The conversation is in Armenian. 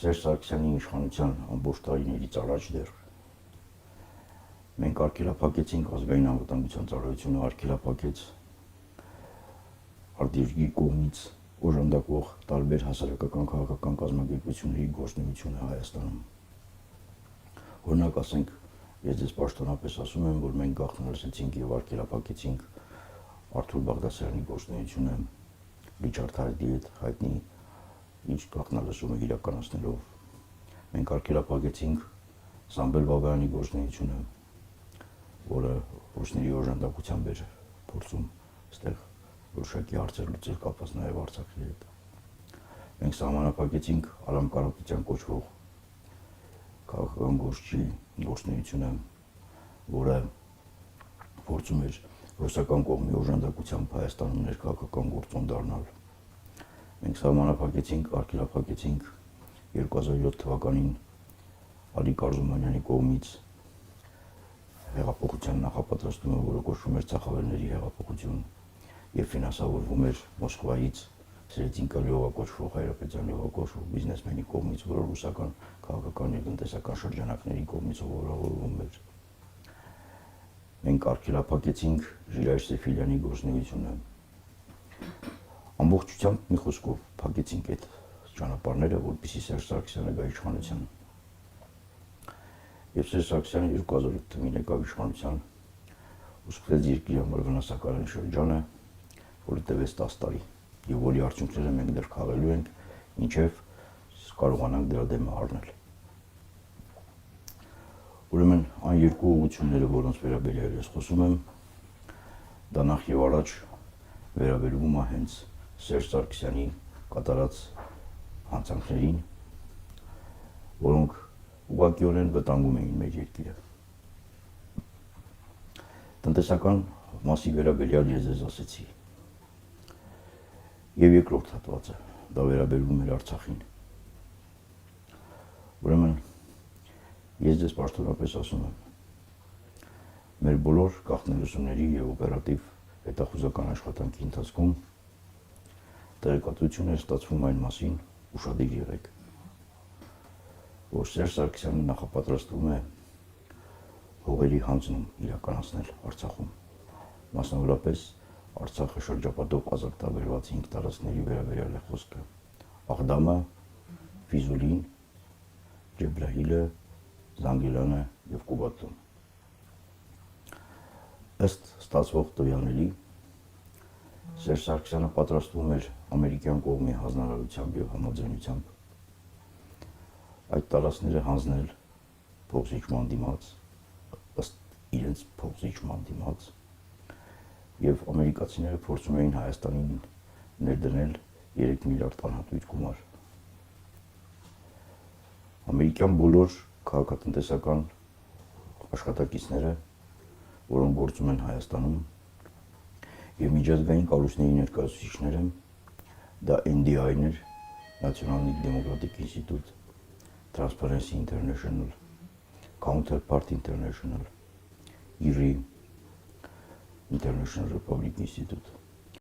Սերժ Սարգսյանի իշխանության ամբողջ տարիներից առաջ դեռ մենք արգելափակեցինք ազգային անվտանգության ծառայությունը արգելափակեց արտերկրի կողմից օժանդակվող տարբեր հասարակական քաղաքական կազմակերպությունների գործունեությունը Հայաստանում։ Օրինակ ասենք, ես ձեզ պաշտոնապես ասում եմ, որ մենք գաղտնալսեցինք եւ արգելափակեցինք Արթուր Բաղդասարյանի գործունեությունը Ռիչարդ Հայդի հետ հայտնի ինչ գաղտնալսումը իրականացնելով։ Մենք արգելափակեցինք Սամվել Բաբայանի գործունեությունը, որը ռուսների օժանդակությամբ էր փորձում այստեղ որոշակի հարցեր լուծել կապված նաև Արցախի հետ։ Մենք սահմանափակեցինք Արամ Կարապետյան կոչվող քաղաքական գործչի գործունեությունը, որը փորձում էր ռուսական կողմի օժանդակությամբ Հայաստանում ներքաղաքական գործոն դառնալ։ Մենք սահմանափակեցինք, արգելափակեցինք 2007 թվականին Ալիկ Արզումանյանի կողմից հեղափոխության նախապատրաստումը, որը կոչվում էր Ծախավերների հեղափոխություն եւ ֆինանսավորվում էր Մոսկվայից Սրեցինկա Լյովա կոչվող Հայրապետյան Լյովա կոչվող բիզնեսմենի կողմից, որը ռուսական քաղաքական եւ տնտեսական շրջանակների կողմից ուղղավորվում էր։ Մենք արգելափակեցինք Ժիրայր Սեֆիլյանի գործունեությունը։ Ամբողջությամբ մի խոսքով փակեցինք այդ ճանապարհները, որպեսզի Սերժ Սարգսյանը գա իշխանության։ Եվ Սերժ Սարգսյանը 2008 թվականին եկավ իշխանության ու սկսեց երկրի համար վնասակարային շրջանը, որը տևեց 10 տարի, եւ որի արդյունքները մենք դեռ քաղելու ենք, մինչեւ կարողանանք դրա դեմը առնել։ Ուրեմն այն երկու ուղղությունները, որոնց վերաբերյալ ես խոսում եմ, դա նախ եւ առաջ վերաբերվում է հենց Սերժ Սարգսյանի կատարած հանցանքներին, որոնք ուղղակիորեն վտանգում էին մեր երկիրը։ Տնտեսական մասի վերաբերյալ ես ձեզ ասեցի։ Եվ երկրորդ հատվածը, դա վերաբերվում էր Արցախին։ Ուրեմն ես ձեզ պաշտոնապես ասում եմ, մեր բոլոր գաղտնալսումների եւ օպերատիվ հետախուզական աշխատանքի ընթացքում տեղեկատվություն է ստացվում այն մասին, ուշադիր եղեք, որ Սերժ Սարգսյանը նախապատրաստվում է հողերի հանձնում իրականացնել Արցախում, մասնավորապես Արցախը շրջապատող ազատագրված 5 տարածքների վերաբերյալ է խոսքը՝ Աղդամը, Ֆիզուլին, Ջեբրայիլը, Զանգիլանը եւ Կուբատում։ Ըստ ստացվող տվյալների Սերժ Սարգսյանը պատրաստվում էր ամերիկյան կողմի հանձնարարությամբ եւ համաձայնությամբ այդ տարածքները հանձնել փոխզիջման դիմաց, ըստ իրենց փոխզիջման դիմաց, եւ ամերիկացիները փորձում էին Հայաստանին ներդնել 3 միլիարդ անհատույթ գումար։ Ամերիկյան բոլոր քաղաքատնտեսական աշխատակիցները, որոնք գործում են Հայաստանում, եւ միջազգային կառույցների ներկայացուցիչները, դա NDI-ներ, National Democratic Institute, Transparency International, Counterpart International, IRI, International Republic Institute,